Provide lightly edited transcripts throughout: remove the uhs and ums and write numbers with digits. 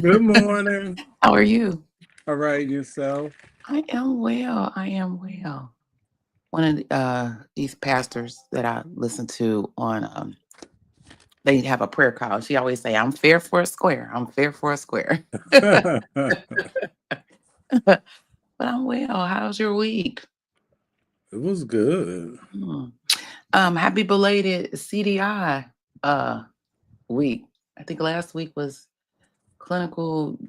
Good morning. How are you? All right, yourself? I am well. I am well. One of these pastors that I listen to on, they have a prayer call. She always say, "I'm fair for a square. I'm fair for a square." It But I'm well. How's your week? was good. Hmm. Happy belated CDI uh week. I think last week was Clinical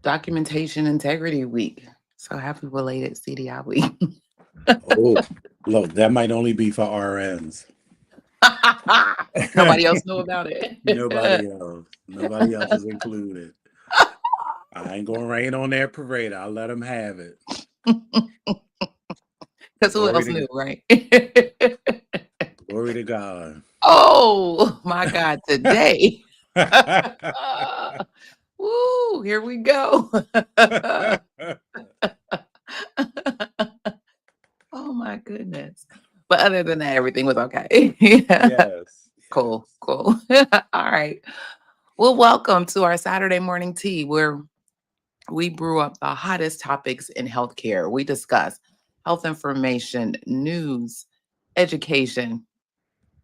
Documentation Integrity Week. So happy belated CDI week. Oh, look, that might only be for RNs. Nobody else know about it. Nobody else. Nobody else is included. I ain't gonna rain on their parade. I'll let them have it. Because who Glory else to knew, right? glory to God. Oh my God, today. Woo, here we go. Oh my goodness. But other than that, everything was okay. Yeah. Yes, Cool, yes. cool. All right. Well, welcome to our Saturday morning tea where we brew up the hottest topics in healthcare. We discuss health information, news, education,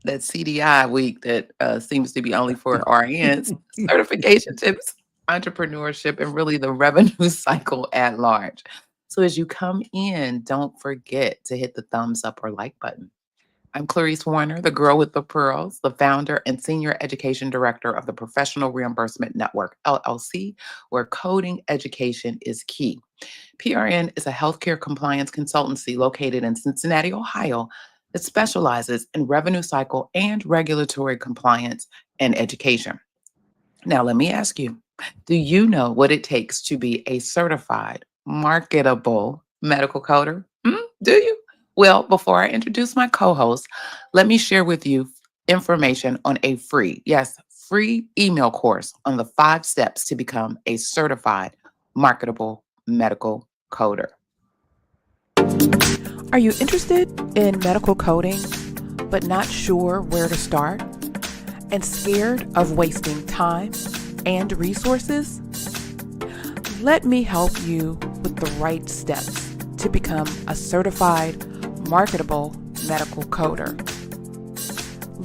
that CDI week that seems to be only for RNs, certification tips, entrepreneurship, and really the revenue cycle at large. So as you come in, don't forget to hit the thumbs up or like button. I'm Clarice Warner, the girl with the pearls, the founder and senior education director of the Professional Reimbursement Network, LLC, where coding education is key. PRN is a healthcare compliance consultancy located in Cincinnati, Ohio, that specializes in revenue cycle and regulatory compliance and education. Now, let me ask you, do you know what it takes to be a certified, marketable medical coder? Do you? Well, before I introduce my co host, let me share with you information on a free, yes, free email course on the 5 steps to become a certified, marketable medical coder. Are you interested in medical coding, but not sure where to start and scared of wasting time and resources? Let me help you with the right steps to become a certified, marketable medical coder.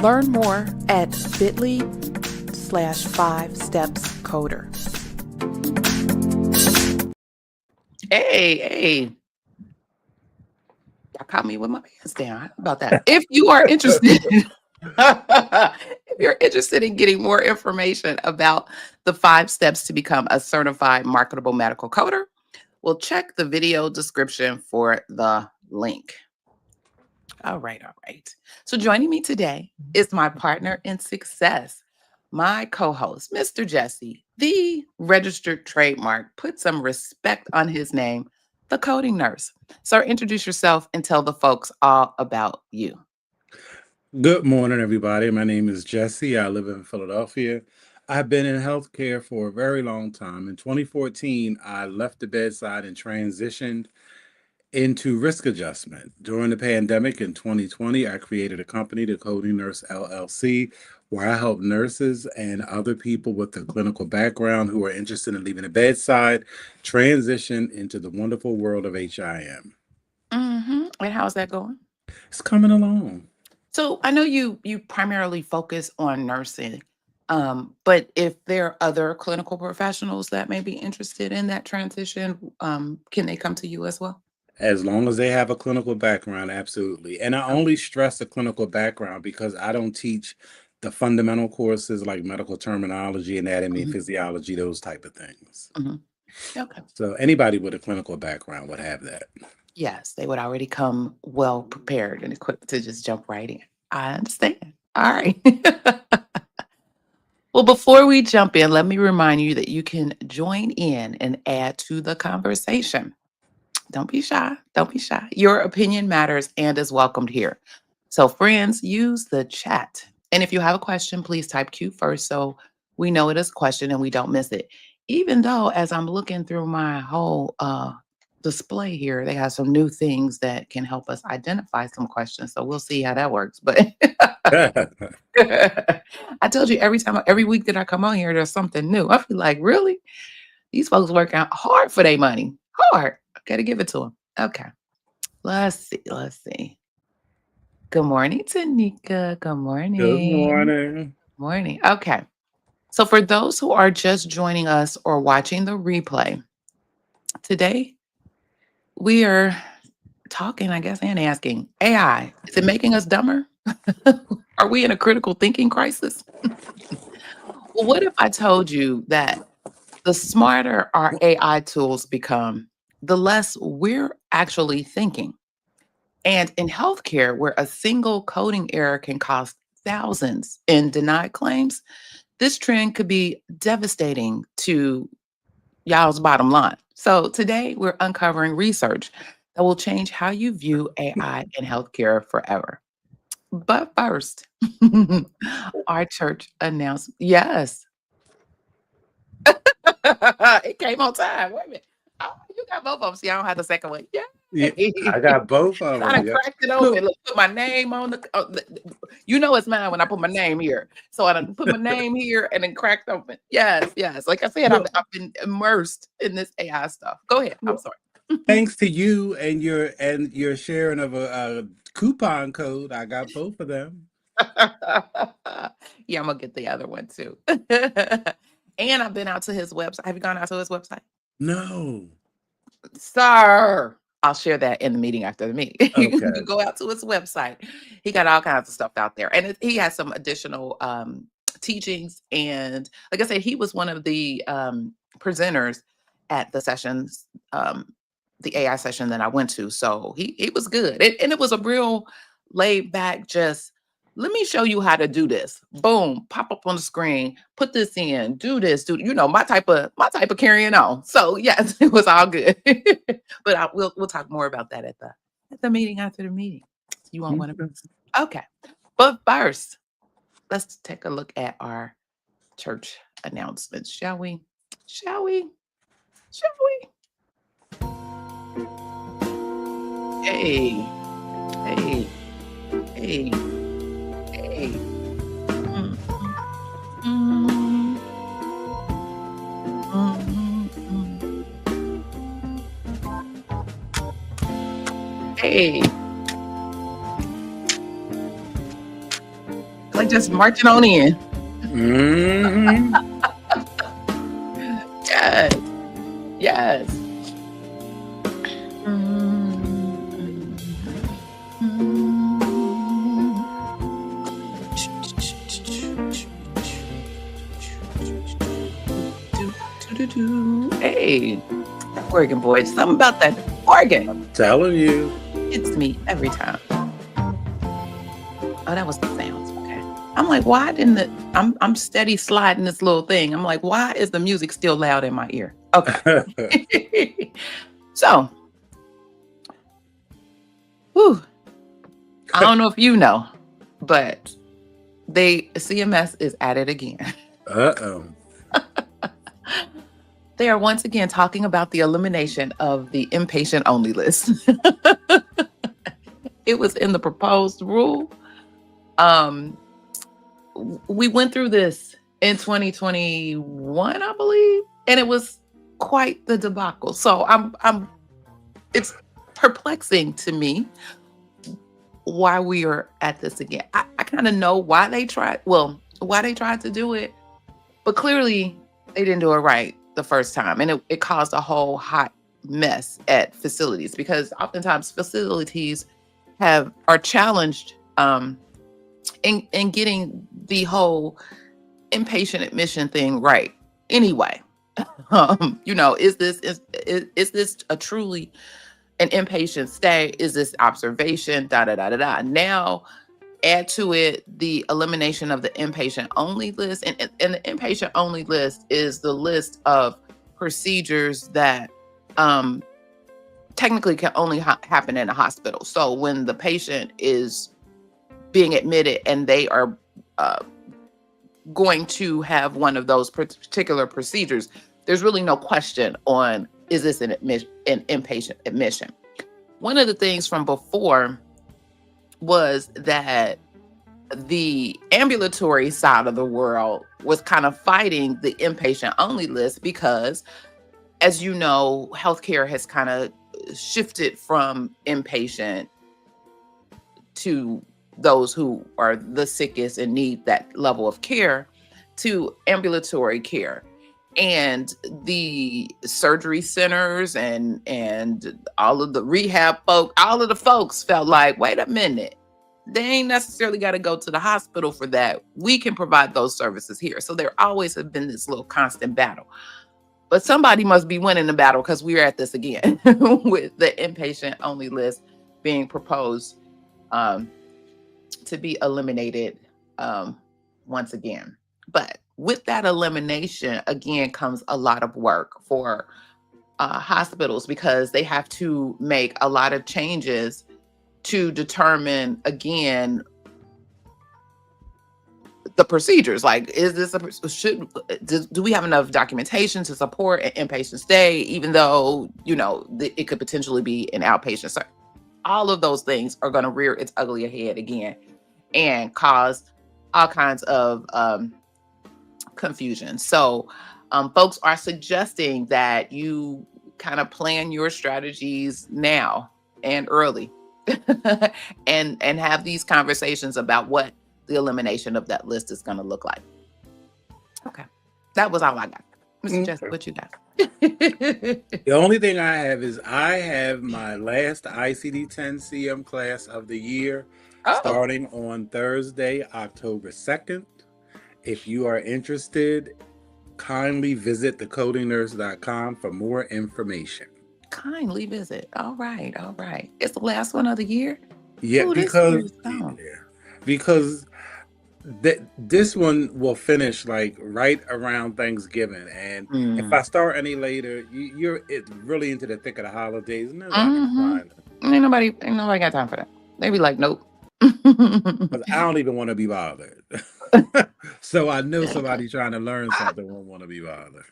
Learn more at bit.ly/5stepscoder. Hey, y'all caught me with my pants down. How about that? If you are interested, if you're interested in getting more information about the 5 steps to become a certified marketable medical coder, well, check the video description for the link. All right, all right. So joining me today is my partner in success, my co-host, Mr. Jesse, the registered trademark. Put some respect on his name, the coding nurse. So introduce yourself and tell the folks all about you. Good morning, everybody. My name is Jesse. I live in Philadelphia. I've been in healthcare for a very long time. In 2014, I left the bedside and transitioned into risk adjustment. During the pandemic in 2020, I created a company, the Coding Nurse LLC, where I help nurses and other people with a clinical background who are interested in leaving the bedside transition into the wonderful world of HIM. And how's that going? It's coming along. So I know you primarily focus on nursing, but if there are other clinical professionals that may be interested in that transition, can they come to you as well? As long as they have a clinical background, absolutely. And I Okay. only stress the clinical background because I don't teach the fundamental courses like medical terminology, anatomy, Mhm, physiology, those type of things. mhm. Okay. So anybody with a clinical background would have that. Yes, they would already come well prepared and equipped to just jump right in. I understand. All right. Well, before we jump in, let me remind you that you can join in and add to the conversation. Don't be shy. Don't be shy. Your opinion matters and is welcomed here. So, friends, use the chat. And if you have a question, please type Q first so we know it is a question and we don't miss it. Even though, as I'm looking through my whole display here, they have some new things that can help us identify some questions. So, we'll see how that works. But I told you every week that I come on here, there's something new. I feel like, really? These folks work out hard for their money. Hard. Gotta give it to them. Okay. Let's see. Let's see. Good morning, Tanika. Good Good morning. morning. Morning. Okay. So, for those who are just joining us or watching the replay, today we are talking, I guess, and asking AI, is it making us dumber? Are we in a critical thinking crisis? Well, what if I told you that the smarter our AI tools become, the less we're actually thinking? And in healthcare, where a single coding error can cost thousands in denied claims, this trend could be devastating to y'all's bottom line. So today we're uncovering research that will change how you view AI in healthcare forever. But first, our church announced, yes, it came on time. Wait a minute. Oh, you got both of them. See, I don't have the second one. Yeah, I Yay. got both of I them. done Yeah. cracked it Look, open. Look, put my name on you know it's mine when I put my name here. So I done put my name here and then cracked open. Yes, yes. Like I said, look, I've been immersed in this AI stuff. Go ahead. I'm look. sorry. Thanks to you and your sharing of a coupon code, I got both of them. Yeah, I'm gonna get the other one too. And I've been out to his website. Have you gone out to his website? No. Sir, I'll share that in the meeting after the meeting. You Okay. can go out to his website. He got all kinds of stuff out there. And he has some additional teachings. And like I said, he was one of the presenters at the sessions, the AI session that I went to. So he was good. And it was a real laid back, just let me show you how to do this. Boom, pop up on the screen, put this in, do this, do my type of carrying on. So yes, it was all good. But we'll talk more about that at the meeting after the meeting. You won't want to Okay. miss. Okay. But first, let's take a look at our church announcements, shall we? Shall we? Shall we? Hey, hey, hey, hey. Mm, mm, mm, mm. Hey, like just marching on in. Hmm. Yes, yes. Mm, mm. Hey, that organ boy. Something about that organ. I'm telling you. Hits me every time. Oh, that was the sounds. Okay. I'm like, why didn't it? I'm steady sliding this little thing. I'm like, why is the music still loud in my ear? Okay. So, whew, I don't know if you know, but CMS is at it again. Uh-oh. They are once again talking about the elimination of the inpatient only list. It was in the proposed rule. Um, we went through this in 2021, I believe, and it was quite the debacle. So it's perplexing to me why we are at this again. I kind of know why they tried to do it, but clearly they didn't do it right the first time. And it caused a whole hot mess at facilities because oftentimes facilities are challenged in getting the whole inpatient admission thing right. Anyway, is this a truly an inpatient stay? Is this observation? Da da da da da. Now add to it the elimination of the inpatient only list, and the inpatient only list is the list of procedures that um, technically can only happen in a hospital. So when the patient is being admitted and they are uh, going to have one of those particular procedures, there's really no question on is this an inpatient admission. One of the things from before was that the ambulatory side of the world was kind of fighting the inpatient only list because as you know, healthcare has kind of shifted from inpatient to those who are the sickest and need that level of care to ambulatory care. And the surgery centers and all of the rehab folk, all of the folks felt like, wait a minute, they ain't necessarily got to go to the hospital for that. We can provide those services here. So there always have been this little constant battle. But somebody must be winning the battle because we're at this again with the inpatient only list being proposed um, to be eliminated um, once again. But with that elimination, again, comes a lot of work for hospitals because they have to make a lot of changes to determine, again, the procedures. Like, is this do we have enough documentation to support an inpatient stay, even though, it could potentially be an outpatient? So all of those things are going to rear its ugly head again and cause all kinds of confusion. So folks are suggesting that you kind of plan your strategies now and early and have these conversations about what the elimination of that list is going to look like. Okay. That was all I got. Mr. Jess, Okay. what you got? The only thing I have is I have my last ICD-10 CM class of the year Oh, starting on Thursday, October 2nd. If you are interested, kindly visit thecodingnurse.com for more information. kindly visit. All right. All right. It's the last one of the year. Yeah, Oh, this year is gone. because this one will finish like right around Thanksgiving, and if Mm. I start any later, you're it's really into the thick of the holidays. Nobody's Mm-hmm. trying to, Ain't nobody got time for that. They be like, nope. because I don't even want to be bothered. So I know somebody trying to learn something won't want to be bothered.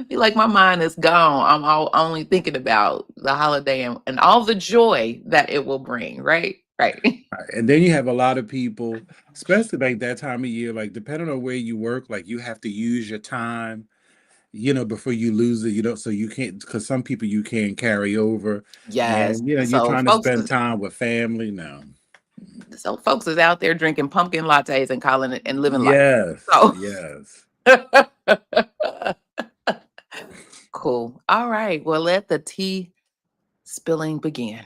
Be like, my mind is gone. I'm only thinking about the holiday and all the joy that it will bring. Right. Right. Right. And then you have a lot of people, especially like that time of year, like depending on where you work, like you have to use your time, before you lose it, so you can't, because some people you can't carry over, Yes. and you're So trying to spend time with family now. folks is out there drinking pumpkin lattes and calling it and living life. Yes, So yes. cool. All right. Well, let the tea spilling begin.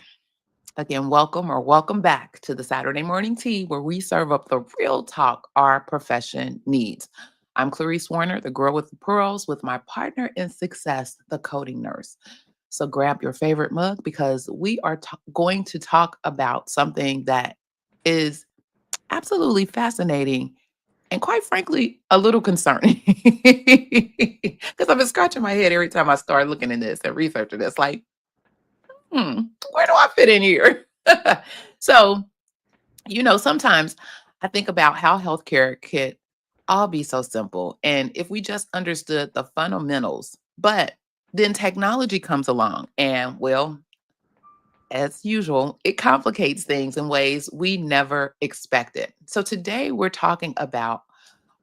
Again, welcome back to the Saturday Morning Tea, where we serve up the real talk our profession needs. I'm Clarice Warner, the girl with the pearls, with my partner in success, the coding nurse. So grab your favorite mug because we are going to talk about something that is absolutely fascinating and, quite frankly, a little concerning. Because I've been scratching my head every time I start looking at this and researching this. Like, where do I fit in here? So, sometimes I think about how healthcare could all be so simple. And if we just understood the fundamentals, but then technology comes along and, well, as usual, it complicates things in ways we never expected. So today we're talking about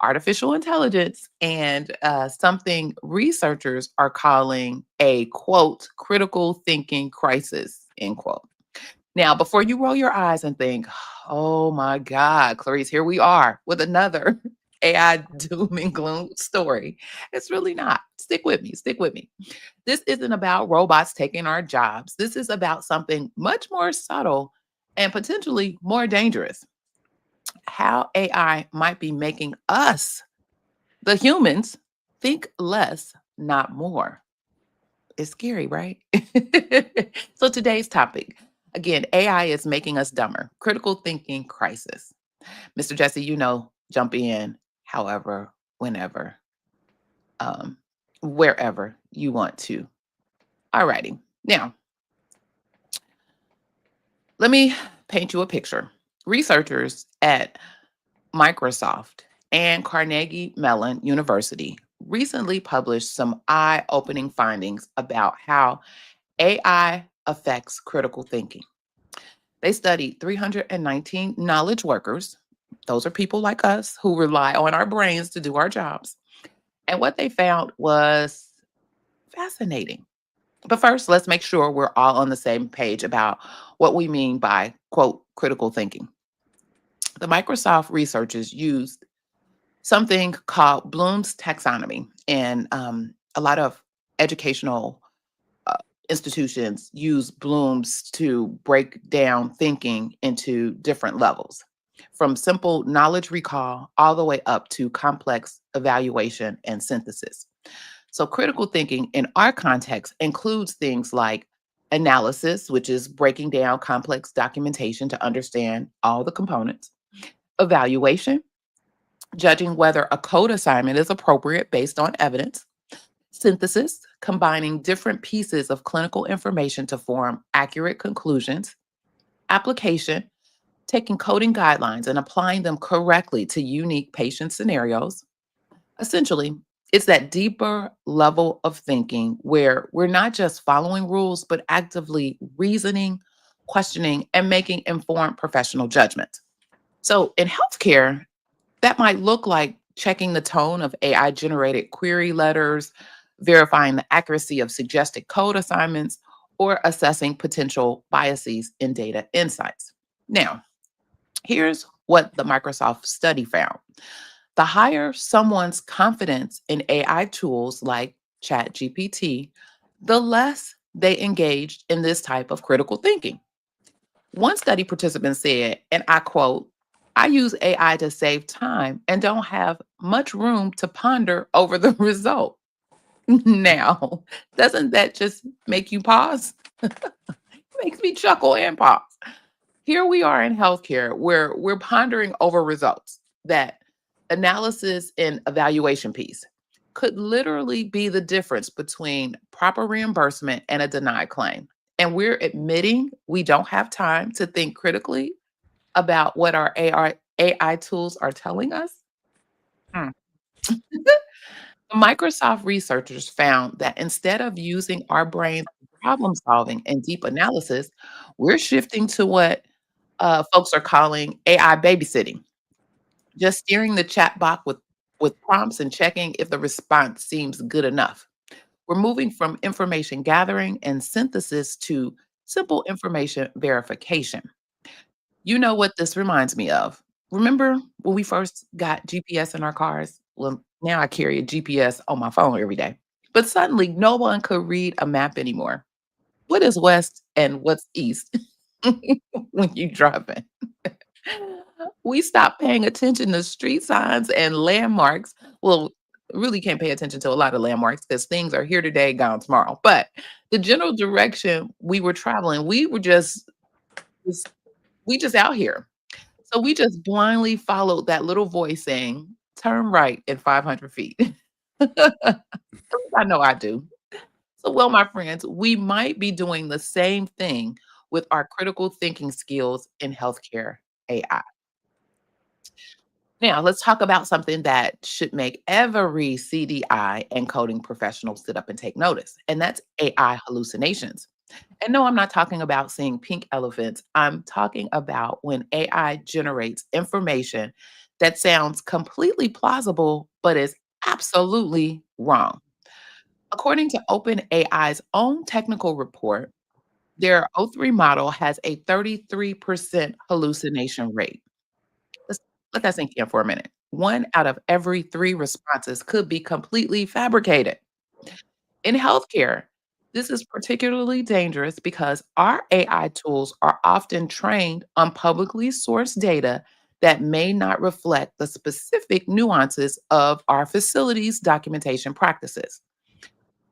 artificial intelligence and something researchers are calling a quote, critical thinking crisis, end quote. Now, before you roll your eyes and think, oh my God, Clarice, here we are with another AI doom and gloom story. It's really not. Stick with me. Stick with me. This isn't about robots taking our jobs. This is about something much more subtle and potentially more dangerous. How AI might be making us, the humans, think less, not more. It's scary, right? So today's topic, again, AI is making us dumber. Critical thinking crisis. Mr. Jesse, jump in however, whenever, um, wherever you want to. All righty. Now, let me paint you a picture. Researchers at Microsoft and Carnegie Mellon University recently published some eye opening findings about how AI affects critical thinking. They studied 319 knowledge workers. Those are people like us who rely on our brains to do our jobs. And what they found was Fascinating. But first, let's make sure we're all on the same page about what we mean by, quote, critical thinking. The Microsoft researchers used something called Bloom's taxonomy, and a lot of educational uh, institutions use Bloom's to break down thinking into different levels, from simple knowledge recall all the way up to complex evaluation and synthesis. So, critical thinking in our context includes things like analysis, which is breaking down complex documentation to understand all the components, evaluation, judging whether a code assignment is appropriate based on evidence, synthesis, combining different pieces of clinical information to form accurate conclusions, application, taking coding guidelines and applying them correctly to unique patient scenarios. Essentially, it's that deeper level of thinking where we're not just following rules, but actively reasoning, questioning, and making informed professional judgments. So in healthcare, that might look like checking the tone of AI generated query letters, verifying the accuracy of suggested code assignments, or assessing potential biases in data insights. Now, here's what the Microsoft study found. The higher someone's confidence in AI tools like ChatGPT, the less they engaged in this type of critical thinking. One study participant said, and I quote, I use AI to save time and don't have much room to ponder over the result. Now, doesn't that just make you pause? Makes me chuckle and pause. Here we are in healthcare where we're pondering over results. That analysis and evaluation piece could literally be the difference between proper reimbursement and a denied claim. And we're admitting we don't have time to think critically about what our AI tools are telling us. Hmm. Microsoft researchers found that instead of using our brains for problem solving and deep analysis, we're shifting to what folks are calling AI babysitting, just steering the chat box with prompts and checking if the response seems good enough. We're moving from information gathering and synthesis to simple information verification. You know what this reminds me of? Remember when we first got GPS in our cars? Well, now I carry a GPS on my phone every day. But suddenly, no one could read a map anymore. What is west and what's east when you driving? We stopped paying attention to street signs and landmarks. Well, really can't pay attention to a lot of landmarks because things are here today, gone tomorrow. But the general direction we were traveling, just we just out here. So we just blindly followed that little voice saying, turn right at 500 feet. I know I do. So, well, my friends, we might be doing the same thing with our critical thinking skills in healthcare AI. Now, let's talk about something that should make every CDI and coding professional sit up and take notice, and that's AI hallucinations. And no, I'm not talking about seeing pink elephants. I'm talking about when AI generates information that sounds completely plausible, but is absolutely wrong. According to OpenAI's own technical report, their O3 model has a 33% hallucination rate. Let's let that sink in for a minute. One out of every three responses could be completely fabricated. In healthcare, this is particularly dangerous because our AI tools are often trained on publicly sourced data that may not reflect the specific nuances of our facilities' documentation practices.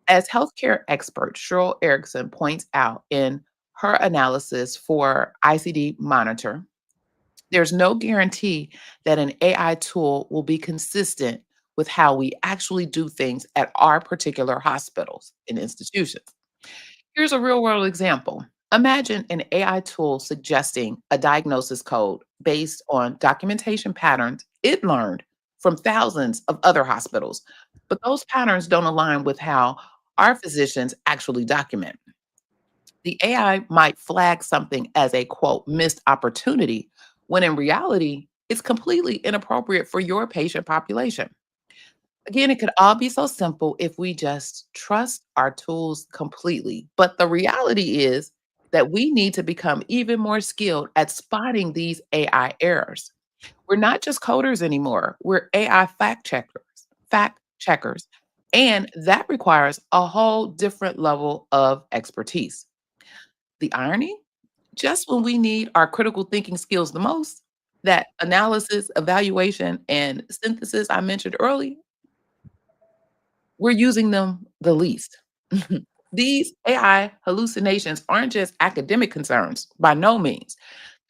As healthcare expert Cheryl Erickson points out in her analysis for ICD Monitor, there's no guarantee that an AI tool will be consistent with how we actually do things at our particular hospitals and institutions. Here's a real world example. Imagine an AI tool suggesting a diagnosis code based on documentation patterns it learned from thousands of other hospitals, but those patterns don't align with how our physicians actually document. The AI might flag something as a quote missed opportunity when in reality, it's completely inappropriate for your patient population. Again, it could all be so simple if we just trust our tools completely. But the reality is that we need to become even more skilled at spotting these AI errors. We're not just coders anymore. We're AI fact checkers. And that requires a whole different level of expertise. The irony, just when we need our critical thinking skills the most, that analysis, evaluation, and synthesis I mentioned earlier, we're using them the least. These AI hallucinations aren't just academic concerns, by no means.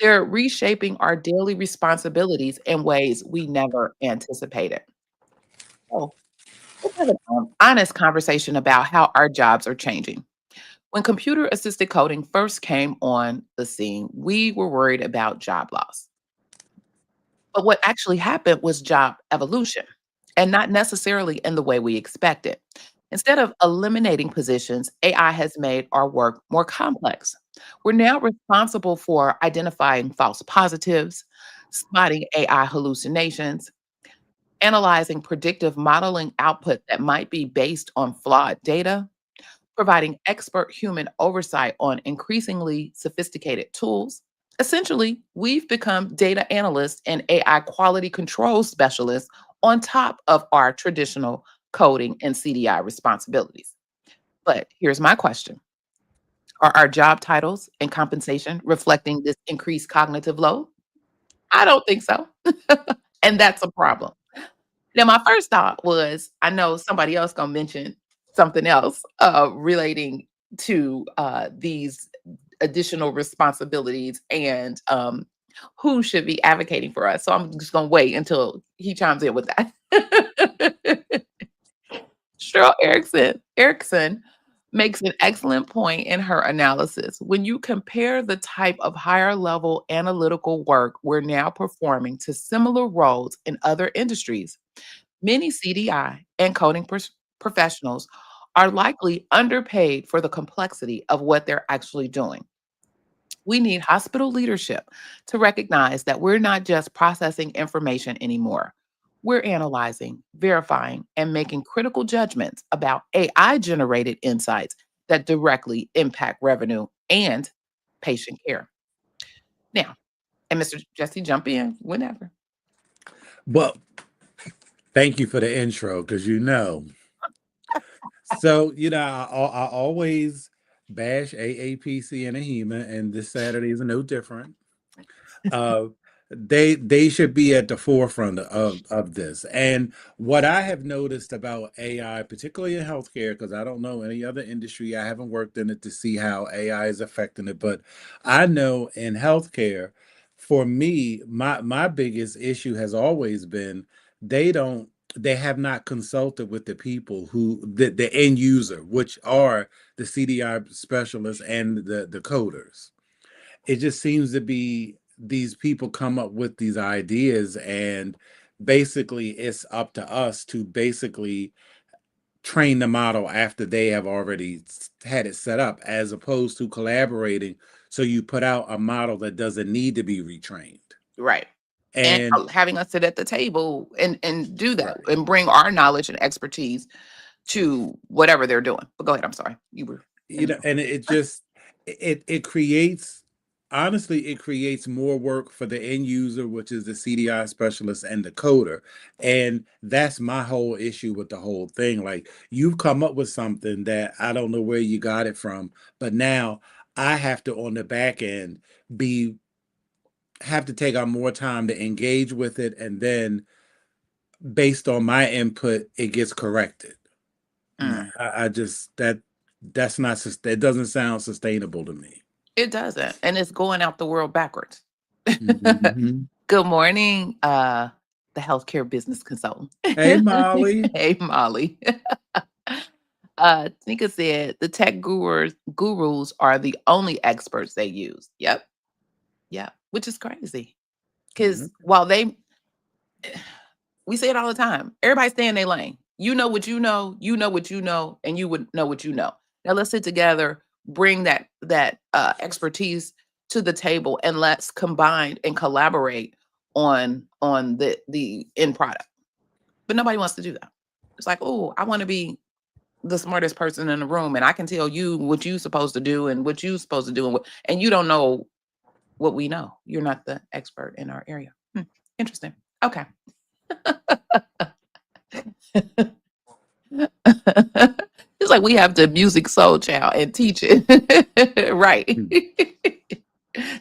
They're reshaping our daily responsibilities in ways we never anticipated. So let's have an honest conversation about how our jobs are changing. When computer assisted coding first came on the scene, we were worried about job loss. But what actually happened was job evolution, and not necessarily in the way we expected. Instead of eliminating positions, AI has made our work more complex. We're now responsible for identifying false positives, spotting AI hallucinations, analyzing predictive modeling output that might be based on flawed data, providing expert human oversight on increasingly sophisticated tools. Essentially, we've become data analysts and AI quality control specialists on top of our traditional coding and CDI responsibilities. But here's my question. Are our job titles and compensation reflecting this increased cognitive load? I don't think so. And that's a problem. Now, my first thought was, I know somebody else gonna mention something else relating to these additional responsibilities and who should be advocating for us. So I'm just gonna wait until he chimes in with that. Cheryl Erickson makes an excellent point in her analysis. When you compare the type of higher level analytical work we're now performing to similar roles in other industries, many CDI and coding professionals are likely underpaid for the complexity of what they're actually doing. We need hospital leadership to recognize that we're not just processing information anymore. We're analyzing, verifying, and making critical judgments about AI generated insights that directly impact revenue and patient care. Now, and Mr. Jesse, jump in whenever. Well, thank you for the intro because So, I always bash AAPC and AHEMA, and this Saturday is no different. Uh, they should be at the forefront of this. And what I have noticed about AI, particularly in healthcare, because I don't know any other industry, I haven't worked in it to see how AI is affecting it, but I know in healthcare, for me, my biggest issue has always been they don't they have not consulted with the people who the end user, which are the CDI specialists and the coders. It just seems to be these people come up with these ideas, and basically it's up to us to basically train the model after they have already had it set up, as opposed to collaborating, so you put out a model that doesn't need to be retrained. Right. And And having us sit at the table and do that right, and bring our knowledge and expertise to whatever they're doing. But go ahead, I'm sorry. You were in the and it just it creates, honestly, it creates more work for the end user, which is the CDI specialist and the coder. And that's my whole issue with the whole thing. Like, you've come up with something that I don't know where you got it from, but now I have to, on the back end, be have to take out more time to engage with it, and then based on my input it gets corrected. No, Mm. I just that's not that doesn't sound sustainable to me. It doesn't, and it's going out the world backwards. Mhm. Good morning, the healthcare business consultant. Hey, Molly. Hey, Molly. Tika said the tech gurus are the only experts they use. Yep, yep, which is crazy. Because Mhm. while we say it all the time, everybody stay in their lane. You know what you know what you know, and you would know what you know. Now let's sit together, bring that expertise to the table, and let's combine and collaborate on the end product. But nobody wants to do that. It's like, oh, I want to be the smartest person in the room, and I can tell you what you're supposed to do and what you're supposed to do, and you don't know what we know. You're not the expert in our area. Interesting. Okay. It's like we have to music soul child and teach it. Right. Hmm.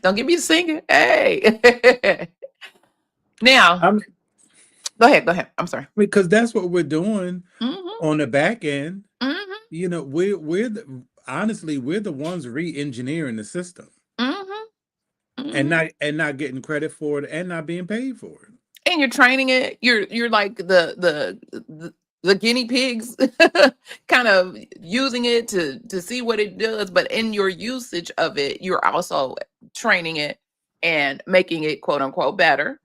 Don't get me singing. Hey. Now, I'm go ahead. Go ahead. I'm sorry. because that's what we're doing Hmm. on the back end. Hmm. Honestly, we're the ones re-engineering the system Hmm. and Hmm. not getting credit for it and not being paid for it. And you're training it. You're like the guinea pigs, kind of using it to see what it does. But in your usage of it, you're also training it and making it quote unquote better.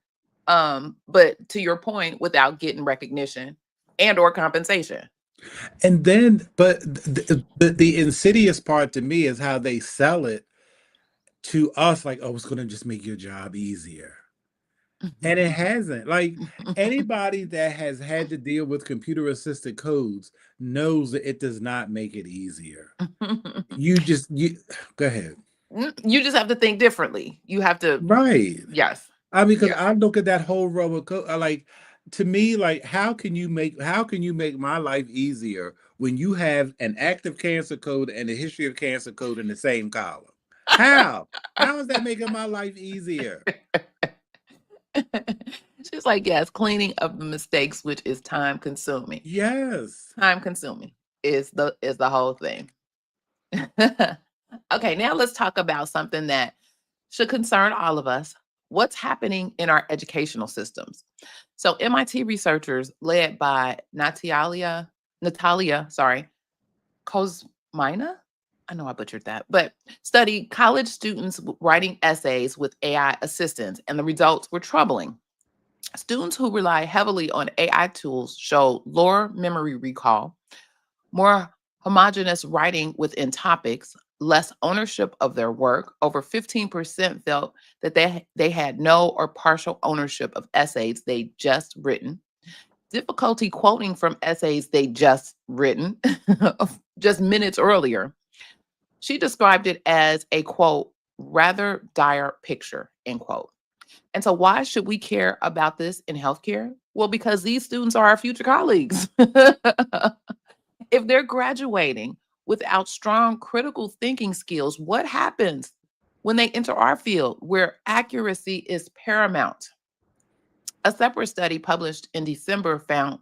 But to your point, without getting recognition and or compensation. And then, but the insidious part to me is how they sell it to us, like, oh, it's going to just make your job easier. And it hasn't. Like, anybody that has had to deal with computer assisted codes knows that it does not make it easier. You go ahead. You just have to think differently. You have to, Right. yes, I mean, because yeah. I look at that whole row of code, like, to me, like, how can you make my life easier when you have an active cancer code and a history of cancer code in the same column? How? How is that making my life easier? She's like, yes, cleaning up the mistakes, which is time consuming. Yes. Time consuming is the whole thing. Okay, now let's talk about something that should concern all of us. What's happening in our educational systems? So MIT researchers led by Natalia, sorry, Kozmina. I know I butchered that, but studied college students writing essays with AI assistance, and the results were troubling. Students who rely heavily on AI tools showed lower memory recall, more homogeneous writing within topics, less ownership of their work. Over 15% felt that they had no or partial ownership of essays they just written. Difficulty quoting from essays they just written just minutes earlier. She described it as a quote, rather dire picture, end quote. And so, why should we care about this in healthcare? Well, because these students are our future colleagues. If they're graduating without strong critical thinking skills, what happens when they enter our field where accuracy is paramount? A separate study published in December found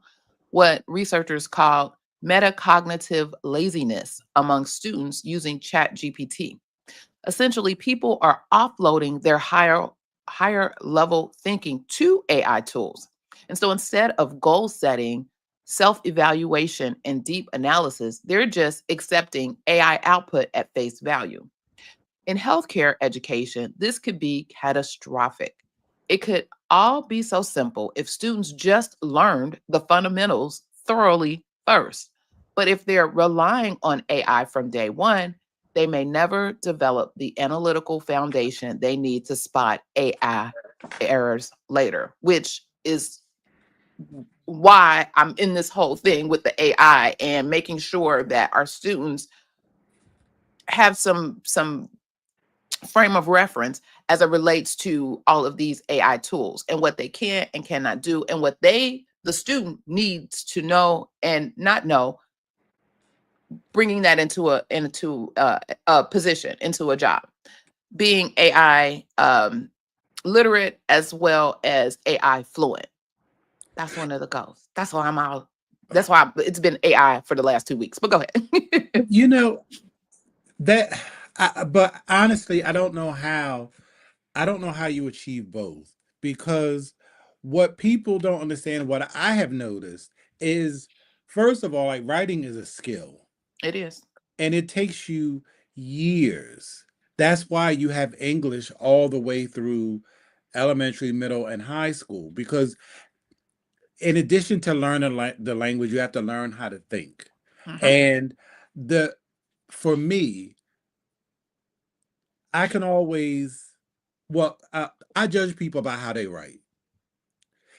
what researchers called metacognitive laziness among students using ChatGPT. Essentially, people are offloading their higher level thinking to AI tools. And so instead of goal setting, self-evaluation and deep analysis, they're just accepting AI output at face value. In healthcare education, this could be catastrophic. It could all be so simple if students just learned the fundamentals thoroughly first. But if they're relying on AI from day one, they may never develop the analytical foundation they need to spot AI errors later, which is why I'm in this whole thing with the AI and making sure that our students have some frame of reference as it relates to all of these AI tools and what they can and cannot do and what the student needs to know and not know, bringing that into a position, into a job, being AI literate as well as AI fluent. That's one of the goals. That's why I'm all. That's why it's been AI for the last 2 weeks. But go ahead. You know that, but honestly, I don't know how you achieve both because what people don't understand, what I have noticed is, first of all, like, writing is a skill It is. and it takes you years. That's why you have English all the way through elementary, middle, and high school because in addition to learning the language, you have to learn how to think. Mhm. And the for me, I can always, well, I judge people by how they write.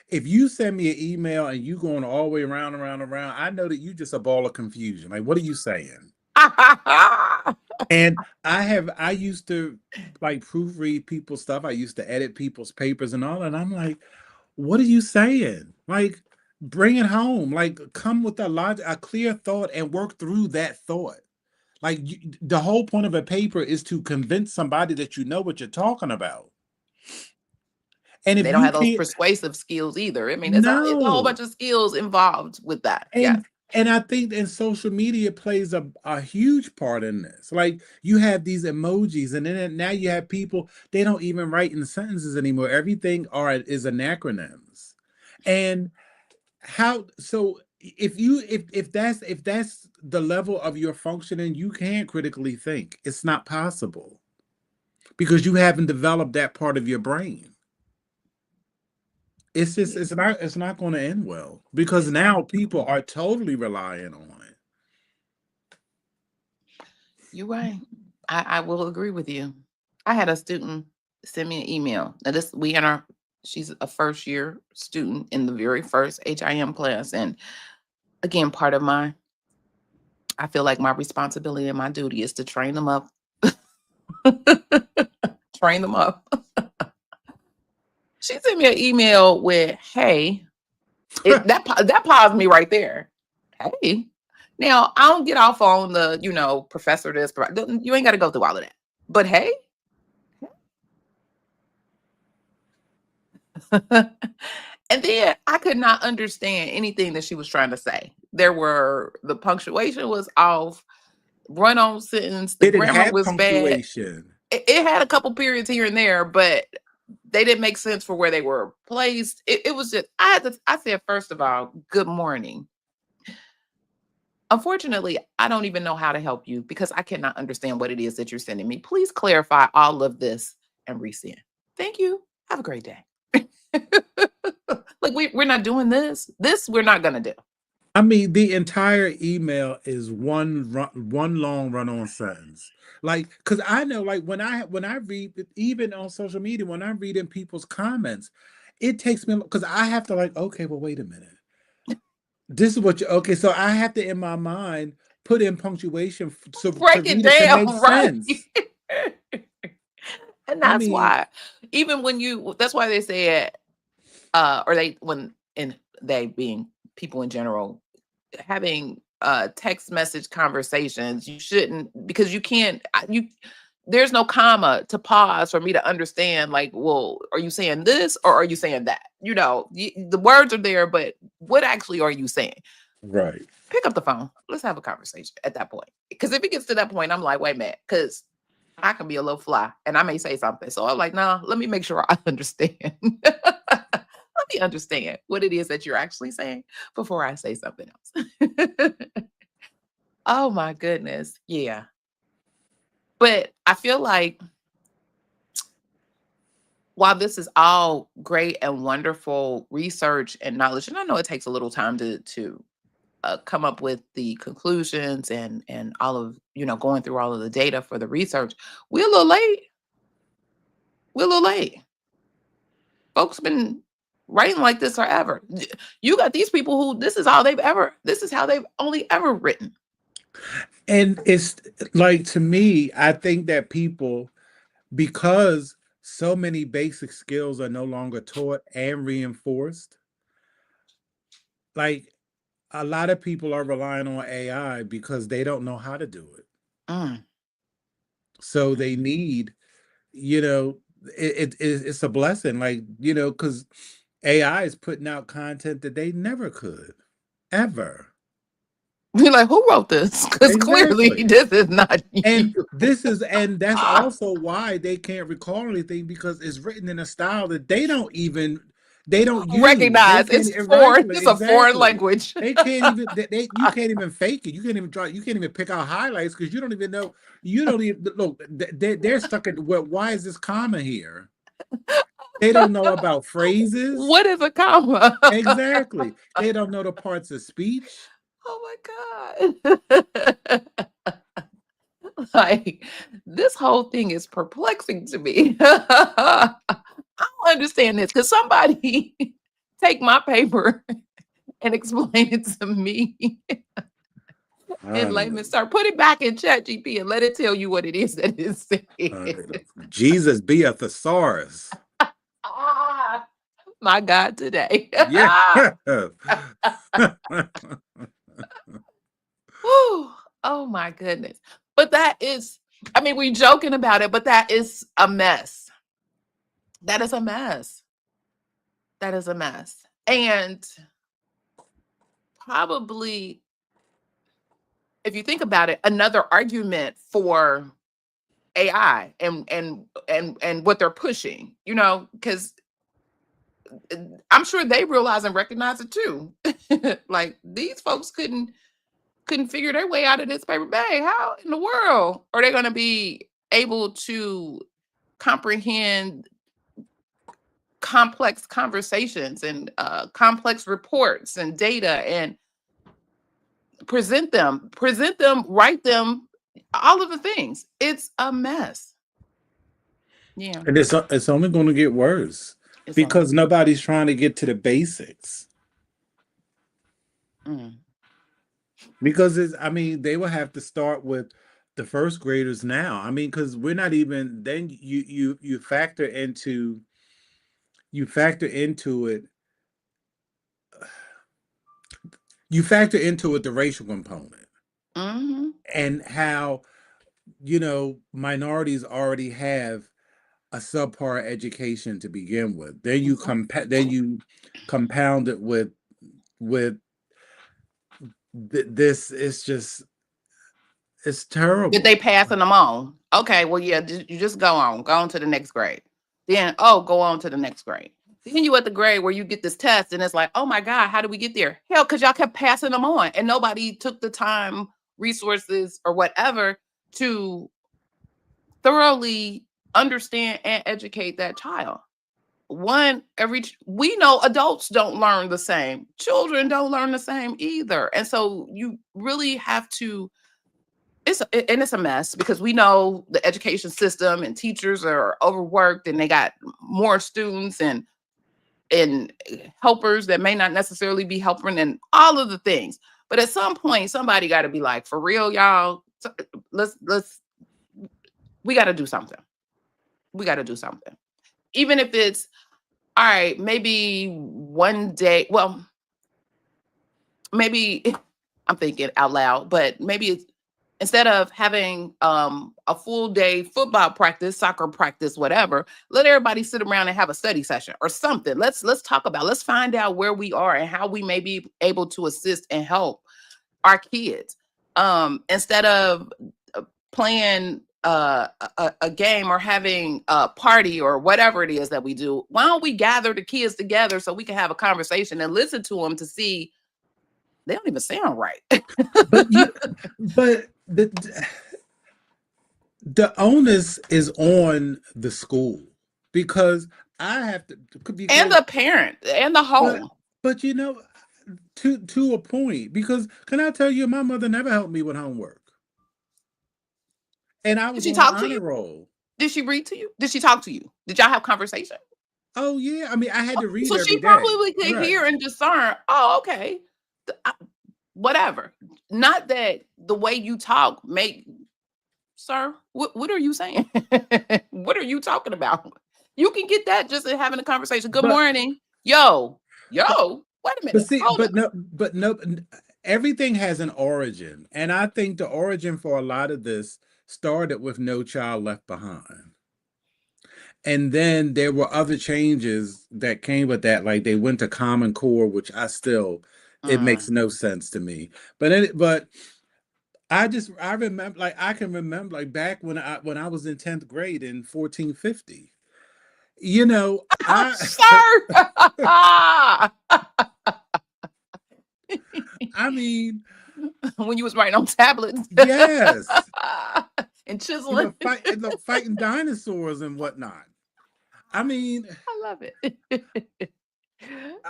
if you send me an email and you going all the way around, around, around, I know that you just a ball of confusion. Like, what are you saying? And I used to like proofread people's stuff. I used to edit people's papers and all, and I'm like, what are you saying? Like, bring it home. Like, come with a clear thought and work through that thought. Like, the whole point of a paper is to convince somebody that you know what you're talking about. And if They don't you have those can't, persuasive skills either. I mean, it's a whole no. bunch of skills involved with that. Yes. And I think that social media plays a huge part in this. Like, you have these emojis, and then now you have people, they don't even write in sentences anymore. Everything are is acronyms. And how so if that's the level of your functioning, you can't critically think. It's not possible because you haven't developed that part of your brain. It's just it's not going to end well because It's now people are totally relying on it. You're right. I will agree with you. I had a student send me an email. Now this we in our she's a first year student in the very first HIM class. And again, part of my I feel like my responsibility and my duty is to train them up. Train them up. She sent me an email with, hey, that paused me right there. Hey. Now I don't get off on the, professor this, you ain't got to go through all of that. But hey, and then I could not understand anything that she was trying to say. The punctuation was off, run on sentence, the It didn't grammar have was bad. punctuation. It had a couple periods here and there, but they didn't make sense for where they were placed. It was just, I said, first of all, good morning. Unfortunately, I don't even know how to help you because I cannot understand what it is that you're sending me. Please clarify all of this and resend. Thank you. Have a great day. Like we're not doing this. This we're not gonna do. I mean, the entire email is one long run-on sentence. Like, because I know, like when I read, even on social media, when I read in people's comments, it takes me because I have to like, okay, well, wait a minute. This is what you okay. So I have to in my mind put in punctuation so to Break it read it to make down, right? sense. And I that's mean, why, even when that's why they said, or they when and they being people in general, having text message conversations, you shouldn't, because you can't there's no comma to pause for me to understand, like, well, are you saying this or are you saying that? The words are there, but what actually are you saying? right. Pick up the phone, let's have a conversation at that point, because if it gets to that point, I'm like, wait a minute, because I can be a little fly and I may say something, so I'm like, nah, let me make sure I understand. Let me understand what it is that you're actually saying before I say something else. Oh my goodness. Yeah. But I feel like while this is all great and wonderful research and knowledge, and I know it takes a little time to come up with the conclusions and all of, going through all of the data for the research, we're a little late. We're a little late. Folks been writing like this forever. You got these people who this is how they've only ever written. And it's like to me, I think that people, because so many basic skills are no longer taught and reinforced, like a lot of people are relying on AI because they don't know how to do it. Mm. So they need, you know, it's a blessing, like, because AI is putting out content that they never could, ever. You're like, who wrote this? Because clearly Exactly. this is not you. And that's also why they can't recall anything because it's written in a style that they don't use. They Recognize can't it's foreign. exactly, It's a foreign exactly. language. They can't even you can't even fake it. You can't even you can't even pick out highlights because you don't even know. You don't even look. They're stuck at well, why is this comma here? They don't know about phrases. What is a comma? Exactly. They don't know the parts of speech. Oh my God. Like, this whole thing is perplexing to me. I don't understand this. Because somebody take my paper and explain it to me in layman's Honey, terms. Put it back in ChatGPT and let it tell you what it is that it honey, said. Jesus be a thesaurus. Ah, my God, today. Yeah. Whew. Oh my goodness. But that is, I mean, we're joking about it, but that is a mess. That is a mess. That is a mess. And probably, if you think about it, another argument for AI and what they're pushing, because I'm sure they realize and recognize it too. Like these folks couldn't figure their way out of this paper bag. How in the world are they going to be able to comprehend complex conversations and complex reports and data and present them, write them, all of the things? It's a mess. Yeah, And it's only going to get worse it's only because nobody's trying to get to the basics. mm, Because I mean, they will have to start with the first graders now. I mean, because we're not even then. You factor into it. You factor into it the racial component hmm and how minorities already have a subpar education to begin with. Then you compound it with this. It's just it's Did they terrible. passing them on? Okay, well, yeah, you just go on to the next grade. Then, oh, go on to the next grade. Then you at the grade where you get this test, and it's like, oh my God, how did we get there? Hell, because y'all kept passing them on, and nobody took the time, resources, or whatever to thoroughly understand and educate that child. We know adults don't learn the same, children don't learn the same either, and so you really have to. It's a mess because we know the education system and teachers are overworked and they got more students and helpers that may not necessarily be helping and all of the things. But at some point, somebody got to be like, for real, y'all. Let's we got to do something. We got to do something, even if it's all right. Maybe one day. Well, maybe I'm thinking out loud, but maybe it's instead of having a full day football practice, soccer practice, whatever, let everybody sit around and have a study session or something. Let's talk about. Let's find out where we are and how we may be able to assist and help our kids. Instead of playing a game or having a party or whatever it is that we do, why don't we gather the kids together so we can have a conversation and listen to them to see they don't even sound right. But but the onus is on the school because I have to And because the parent and the but home. but to a point because can I tell you my mother never helped me with homework and I Did was she on the talk to honor you? roll. Did she read to you? Did she talk to you? Did y'all have conversation? Oh yeah, I mean I had to read So every she day. probably could Right. hear and discern. Oh, okay. Whatever. Not that the way you talk make sir. What are you saying? What are you talking about? You can get that just in having a conversation. Good But morning. Yo, but yo. Wait a but minute. see Hold but up. no everything has an origin and I think the origin for a lot of this started with No Child Left Behind. And then there were other changes that came with that, like they went to Common Core, which it makes Mm. no sense to me. But I remember, like I can remember, like back when I was in 10th grade in 1450. You know, Oh, I sir. I mean, When you was writing on tablets yes, and chiseling. fighting dinosaurs and whatnot. I mean, I love it.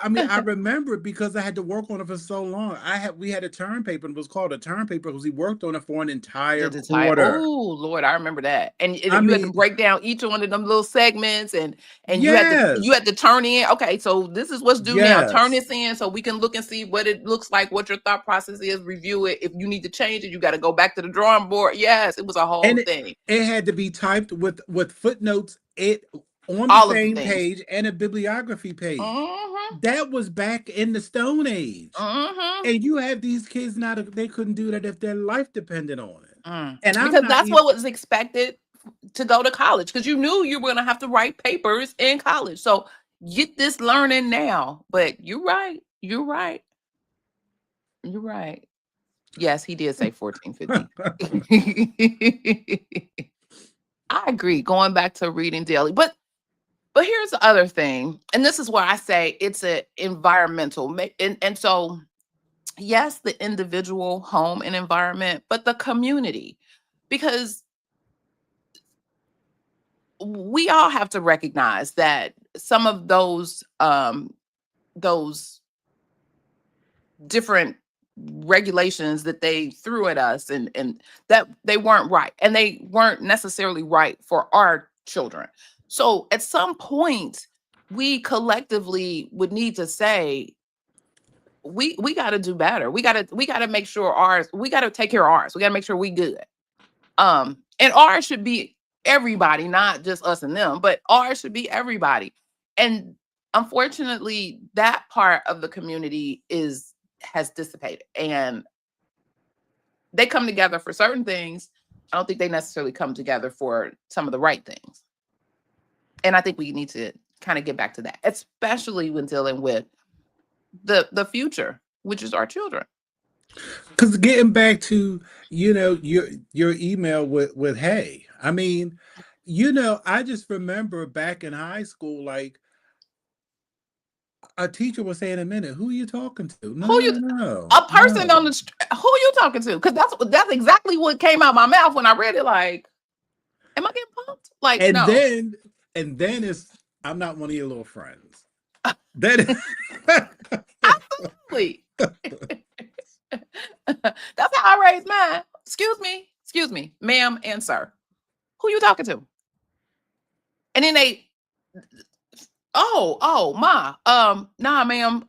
I mean, I remember it because I had to work on it for so long. We had a term paper, and it was called a term paper because we worked on it for an entire The entire quarter. oh, Lord, I remember that. And I you had to mean, break down each one of them little segments and you yes, had to turn in, okay, so this is what's due now. Turn yes. this in so we can look and see what it looks like, what your thought process is, review it. If you need to change it, you got to go back to the drawing board. Yes, it was a whole And thing. it had to be typed with footnotes it on the All of the same things. page and a bibliography page. Mm-hmm. That was back in the Stone Age. Mm-hmm. And you have these kids now that they couldn't do that if their life depended on it. And I'm Because not that's even what was expected to go to college, because you knew you were going to have to write papers in college. So get this learning now. But you're right. You're right. You're right. Yes, he did say 1450. I agree. Going back to reading daily. But here's the other thing. And this is where I say it's an environmental. And so yes, the individual home and environment, but the community. Because we all have to recognize that some of those different regulations that they threw at us and that they weren't right, and they weren't necessarily right for our children. So at some point we collectively would need to say we got to do better. We got to make sure ours, we got to take care of ours. We got to make sure we good. And ours should be everybody, not just us and them, but ours should be everybody. And unfortunately, that part of the community is has dissipated, and they come together for certain things. I don't think they necessarily come together for some of the right things. And I think we need to kind of get back to that, especially when dealing with the future, which is our children. because getting back to your email with hey, I mean, I just remember back in high school, like a teacher was saying a minute, who are you talking to? No, Who no, you no, A person on no. the who you talking to? Because that's exactly what came out my mouth when I read it. Like, am I getting pumped? Like, And no. then and then it's I'm not one of your little friends. That Absolutely. That's how I raised mine. Excuse me, ma'am and sir. Who you talking to? And then they, ma, nah, ma'am,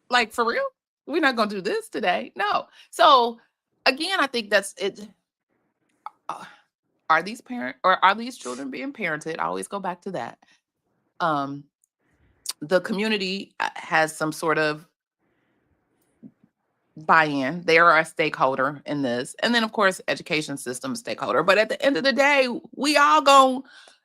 like for real? We're not gonna do this today. No. So again, I think that's it. Uh, Are these children being parented? I always go back to that. Um, the community has some sort of buy-in. They are a stakeholder in this. And then of course, education system stakeholder. But at the end of the day, we all going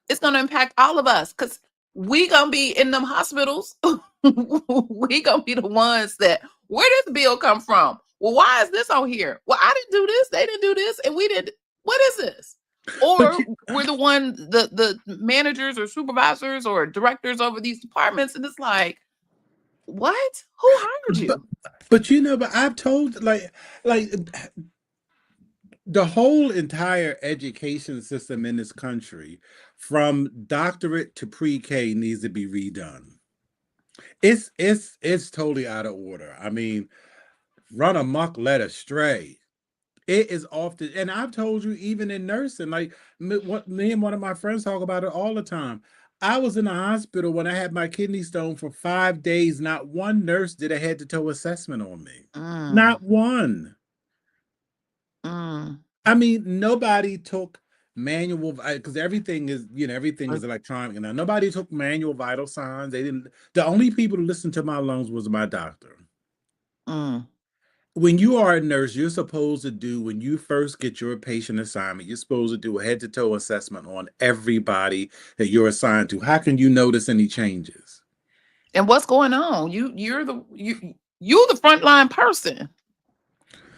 it's gonna impact all of us because we gonna be in them hospitals. We gonna be the ones that where did the bill come from? Well, why is this on here? Well, I didn't do this, they didn't do this, and we did what is this? but Or you, we're the one, the managers or supervisors or directors over these departments, and it's what? Who hired but you? but I've told like the whole entire education system in this country, from doctorate to pre-K, needs to be redone. It's totally out of order. I mean, run amok, led astray. It is often, and I've told you, even in nursing, like what me and one of my friends talk about it all the time. I was in the hospital when I had my kidney stone for 5 days. Not one nurse did a head to toe assessment on me. Mm, Not one. mm. I mean, nobody took manual because everything is electronic now. Nobody took manual vital signs. They didn't. The only people who listened to my lungs was my doctor. Mm. When you are a nurse, you're supposed to do, when you first get your patient assignment, you're supposed to do a head to toe assessment on everybody that you're assigned to. How can you notice any changes? And what's going on? You the frontline person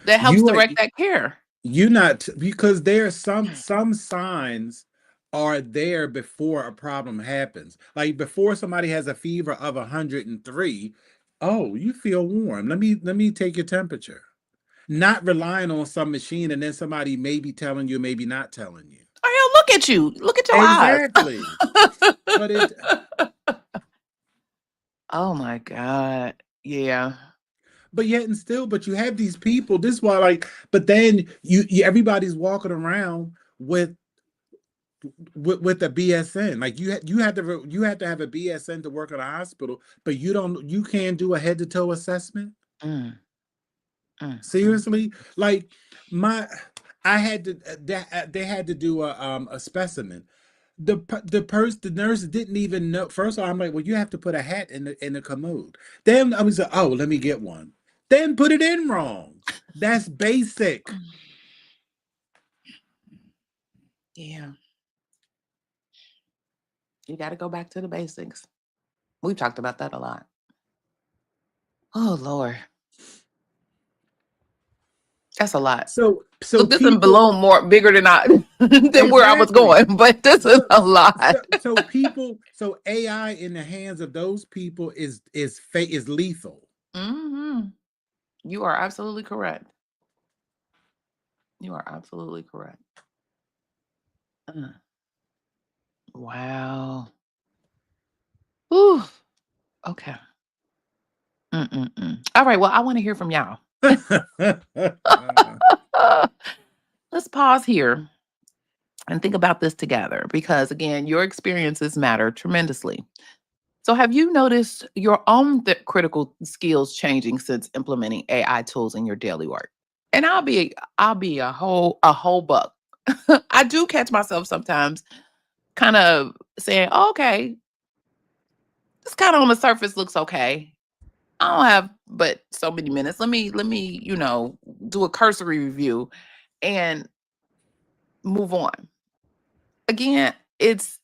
that helps You are direct that care. you not because there are some signs are there before a problem happens. Like before somebody has a fever of 103, oh, you feel warm. Let me take your temperature. Not relying on some machine and then somebody maybe telling you, maybe not telling you. Oh, hell, look at you. Look at your eyes. Exactly. But it Oh my God. Yeah. But yet and still, but you have these people. This is why, like, but then you everybody's walking around with a BSN. Like you had to have a BSN to work at a hospital, but you can't do a head to toe assessment. Mm, mm. Seriously, like my I had to they had to do a specimen. The nurse didn't even know. First of all, I'm like, well, you have to put a hat in the commode. Then I was like, oh, let me get one. Then put it in wrong. That's basic. Yeah. You got to go back to the basics. We've talked about that a lot. Oh Lord. That's a lot. So Look, this is a people balloon more bigger than I than where I was exactly. going, but this is So a lot. so AI in the hands of those people is lethal. Hmm. You are absolutely correct. You are absolutely correct. Uh, wow. Ooh. Okay. Mm-mm-mm. All right. Well, I want to hear from y'all. Let's pause here and think about this together because, again, your experiences matter tremendously. So, have you noticed your own critical skills changing since implementing AI tools in your daily work? And I'll be a whole buck. I do catch myself sometimes kind of saying, "Oh, okay, this kind of on the surface looks okay. I don't have but so many minutes. Let me, do a cursory review and move on." Again, it's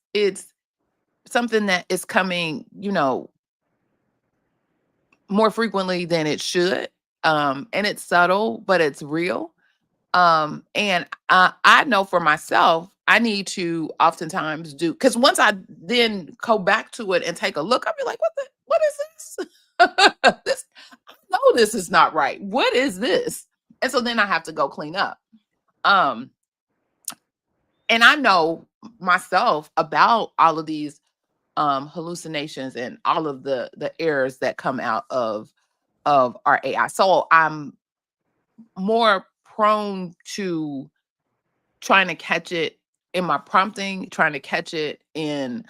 something that is coming, more frequently than it should. And it's subtle, but it's real. And I know for myself, I need to oftentimes do because once I then go back to it and take a look, I'll be like, what is this? This I know this is not right. What is this? And so then I have to go clean up. Um, and I know myself about all of these hallucinations and all of the errors that come out of our AI. So I'm more prone to trying to catch it in my prompting, trying to catch it in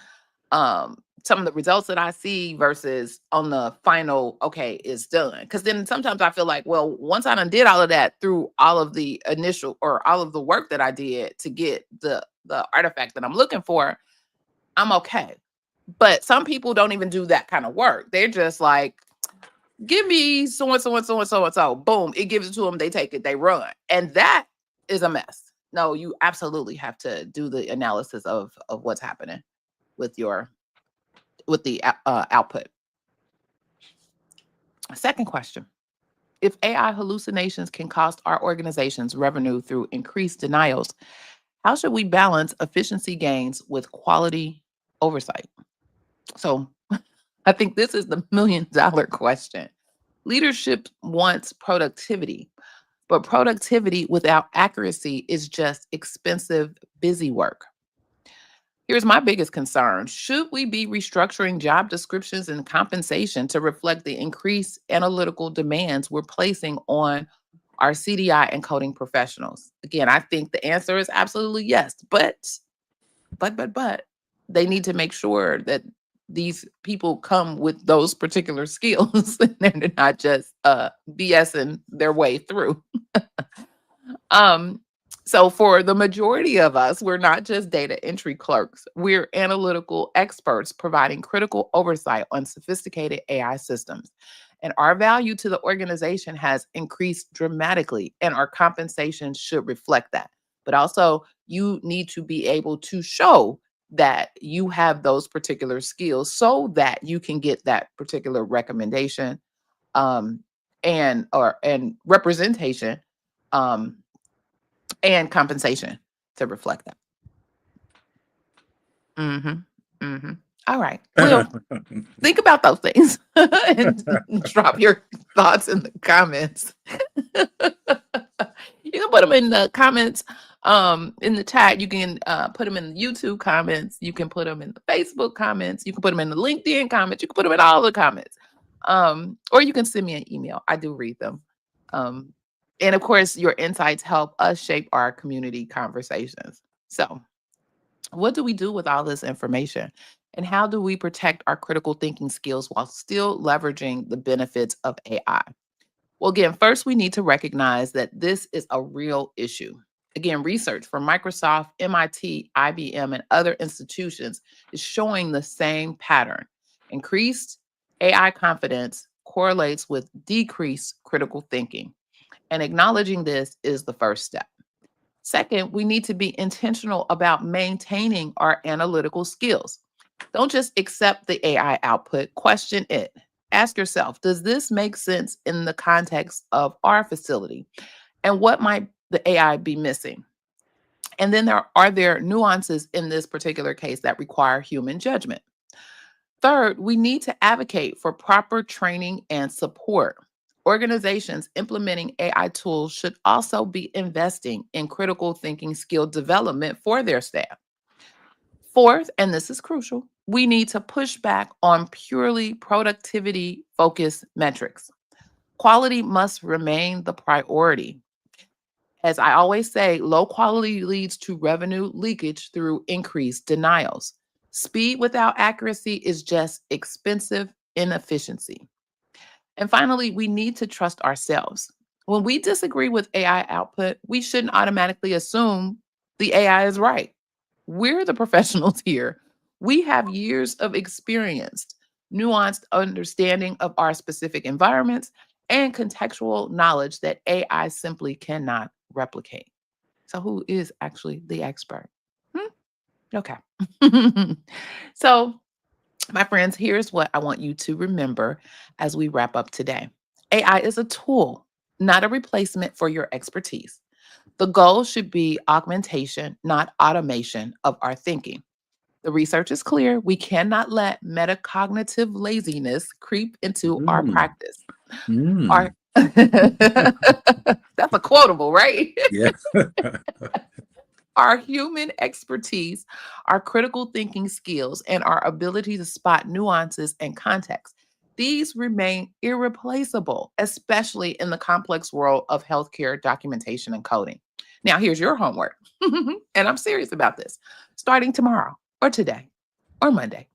some of the results that I see versus on the final, okay, it's done. Because then sometimes I feel like, well, once I done did all of that through all of the initial or all of the work that I did to get the artifact that I'm looking for, I'm okay. But some people don't even do that kind of work. They're just like, give me so and so and so and so and so. Boom, it gives it to them. They take it, they run, and that is a mess. No, you absolutely have to do the analysis of what's happening with your with the output. Second question: if AI hallucinations can cost our organizations revenue through increased denials, how should we balance efficiency gains with quality oversight? So, I think this is the $1 million question. Leadership wants productivity, but productivity without accuracy is just expensive, busy work. Here's my biggest concern. Should we be restructuring job descriptions and compensation to reflect the increased analytical demands we're placing on our CDI and coding professionals? Again, I think the answer is absolutely yes, but they need to make sure that these people come with those particular skills and they're not just BSing their way through. Um, so for the majority of us, we're not just data entry clerks. We're analytical experts providing critical oversight on sophisticated AI systems. And our value to the organization has increased dramatically, and our compensation should reflect that. But also, you need to be able to show that you have those particular skills so that you can get that particular recommendation um, and representation um, and compensation to reflect that. Mhm, mhm. All right. Well, think about those things and drop your thoughts in the comments. You can put them in the comments In the chat. You can put them in the YouTube comments. You can put them in the Facebook comments. You can put them in the LinkedIn comments. You can put them in all the comments. Or you can send me an email. I do read them. Um, and of course, your insights help us shape our community conversations. So, what do we do with all this information? And how do we protect our critical thinking skills while still leveraging the benefits of AI? Well, again, first we need to recognize that this is a real issue. Again, research from Microsoft, MIT, IBM, and other institutions is showing the same pattern. Increased AI confidence correlates with decreased critical thinking, and acknowledging this is the first step. Second, we need to be intentional about maintaining our analytical skills. Don't just accept the AI output, question it. Ask yourself, does this make sense in the context of our facility? And what might the AI be missing? And then there nuances in this particular case that require human judgment. Third, we need to advocate for proper training and support. Organizations implementing AI tools should also be investing in critical thinking skill development for their staff. Fourth, and this is crucial, we need to push back on purely productivity focused metrics. Quality must remain the priority. As I always say, low quality leads to revenue leakage through increased denials. Speed without accuracy is just expensive inefficiency. And finally, we need to trust ourselves. When we disagree with AI output, we shouldn't automatically assume the AI is right. We're the professionals here. We have years of experience, nuanced understanding of our specific environments, and contextual knowledge that AI simply cannot replicate. So, who is actually the expert? Hmm? Okay. So, my friends, here's what I want you to remember as we wrap up today. AI is a tool, not a replacement for your expertise. The goal should be augmentation, not automation of our thinking. The research is clear. We cannot let metacognitive laziness creep into our Mm, practice. Our mm, That's a quotable, right? yeah. Our human expertise, our critical thinking skills, and our ability to spot nuances and context. These remain irreplaceable, especially in the complex world of healthcare documentation and coding. Now, here's your homework. And I'm serious about this. Starting tomorrow or today or Monday,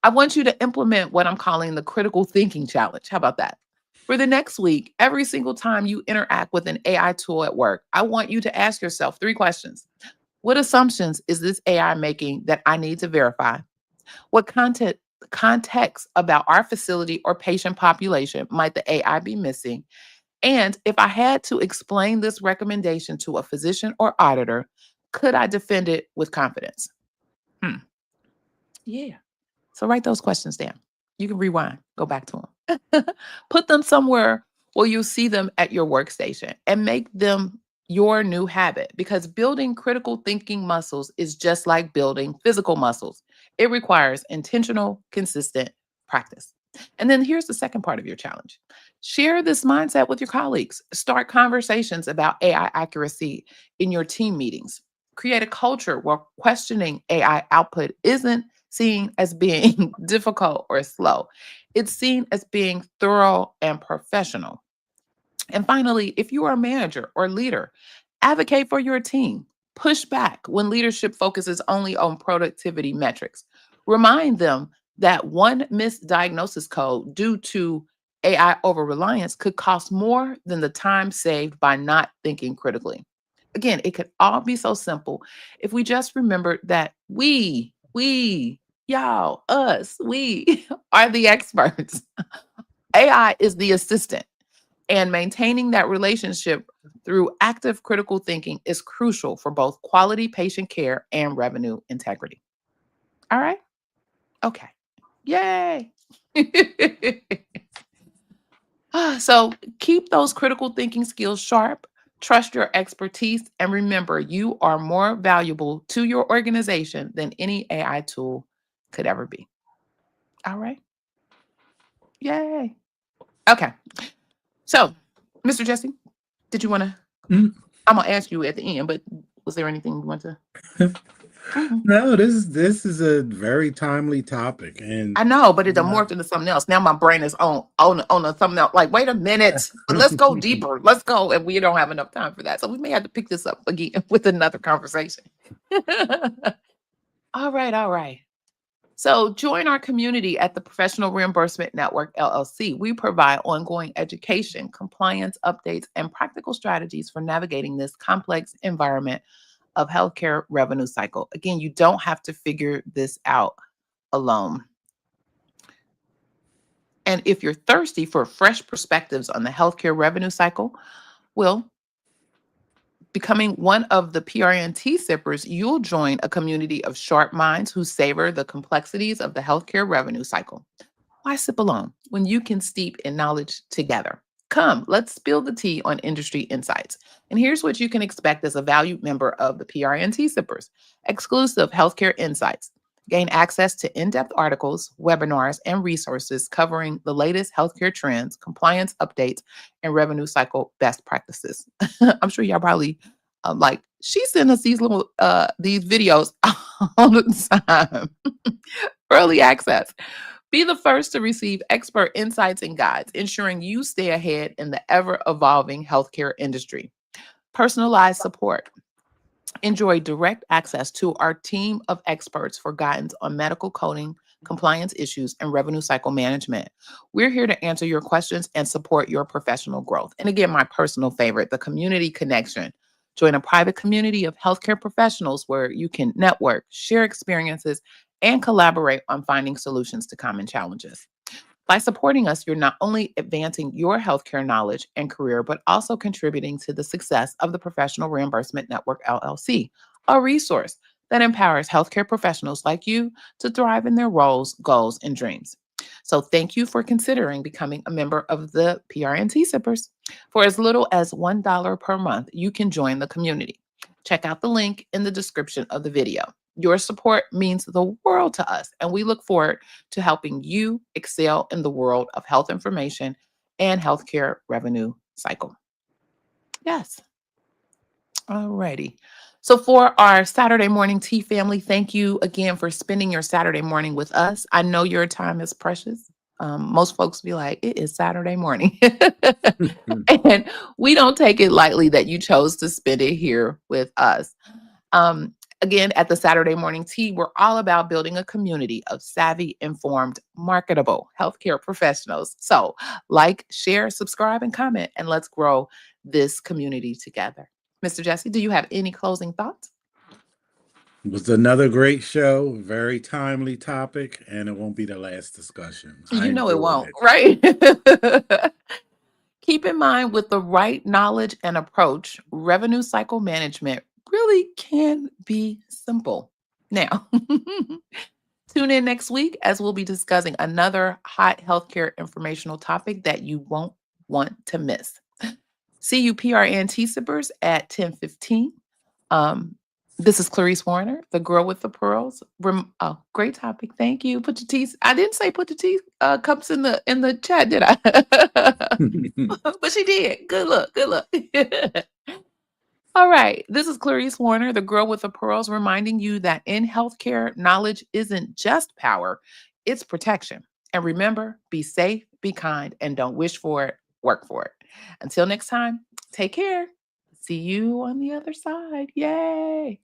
I want you to implement what I'm calling the critical thinking challenge. How about that? For the next week, every single time you interact with an AI tool at work, I want you to ask yourself three questions. What assumptions is this AI making that I need to verify? What context about our facility or patient population might the AI be missing? And if I had to explain this recommendation to a physician or auditor, could I defend it with confidence? Hmm. Yeah. So write those questions down. You can rewind, go back to them. Put them somewhere where you see them at your workstation and make them your new habit because building critical thinking muscles is just like building physical muscles. It requires intentional, consistent practice. And then here's the second part of your challenge. Share this mindset with your colleagues. Start conversations about AI accuracy in your team meetings. Create a culture where questioning AI output isn't seen as being difficult or slow. It's seen as being thorough and professional. And finally, if you are a manager or leader, advocate for your team. Push back when leadership focuses only on productivity metrics. Remind them that one misdiagnosis code due to AI over reliance could cost more than the time saved by not thinking critically. Again, it could all be so simple if we just remembered that y'all, us, we are the experts. AI is the assistant, and maintaining that relationship through active critical thinking is crucial for both quality patient care and revenue integrity. All right? Okay. Yay. So keep those critical thinking skills sharp, trust your expertise, and remember you are more valuable to your organization than any AI tool could ever be. All right. Yay. Okay. So, Mr. Jesse, did you want to? Mm, I'm going to ask you at the end, but Was there anything you want to? Mhm. No, this is a very timely topic, and I know, but it done uh, morphed into something else. Now my brain is on something else. Like, wait a minute, but let's go deeper. Let's go, and we don't have enough time for that, so we may have to pick this up again with another conversation. All right, all right. So join our community at the Professional Reimbursement Network LLC. We provide ongoing education, compliance updates, and practical strategies for navigating this complex environment of healthcare revenue cycle. Again, you don't have to figure this out alone. And if you're thirsty for fresh perspectives on the healthcare revenue cycle, well, becoming one of the PRNT sippers, you'll join a community of sharp minds who savor the complexities of the healthcare revenue cycle. Why sip alone when you can steep in knowledge together? Come, let's spill the tea on industry insights. And here's what you can expect as a valued member of the PRNT Sippers: exclusive healthcare insights. Gain access to in depth articles, webinars, and resources covering the latest healthcare trends, compliance updates, and revenue cycle best practices. I'm sure y'all probably like, she sent us these videos all the time. Early access. Be the first to receive expert insights and guides, ensuring you stay ahead in the ever evolving healthcare industry. Personalized support. Enjoy direct access to our team of experts for guidance on medical coding, compliance issues, and revenue cycle management. We're here to answer your questions and support your professional growth. And again, my personal favorite, the community connection. Join a private community of healthcare professionals where you can network, share experiences, and collaborate on finding solutions to common challenges. By supporting us, you're not only advancing your healthcare knowledge and career, but also contributing to the success of the Professional Reimbursement Network LLC, a resource that empowers healthcare professionals like you to thrive in their roles, goals, and dreams. So, thank you for considering becoming a member of the PRNT Sippers. For as little as $1 per month, you can join the community. Check out the link in the description of the video. Your support means the world to us, and we look forward to helping you excel in the world of health information and healthcare revenue cycle. Yes. All righty. So, for our Saturday morning tea family, thank you again for spending your Saturday morning with us. I know your time is precious. Most folks be like, it is Saturday morning. And we don't take it lightly that you chose to spend it here with us. Um, Again, at the Saturday Morning Tea, we're all about building a community of savvy, informed, marketable healthcare professionals. So, like, share, subscribe, and comment, and let's grow this community together. Mr. Jesse, do you have any closing thoughts? it was another great show, very timely topic, and it won't be the last discussion. I You know it enjoyed won't, it. right? Keep in mind, with the right knowledge and approach, revenue cycle management really can be simple. Now, tune in next week as we'll be discussing another hot healthcare informational topic that you won't want to miss. See you PRNT sippers at 10:15. Um, this is Clarice Warner, the girl with the pearls. Oh, great topic. Thank you. Put your teeth. I didn't say put your teeth cups in the chat, did I? But she did. Good luck. Good luck. All right. This is Clarice Warner, the girl with the pearls, reminding you that in healthcare, knowledge isn't just power, it's protection. And remember, be safe, be kind, and don't wish for it, work for it. Until next time, take care. See you on the other side. Yay.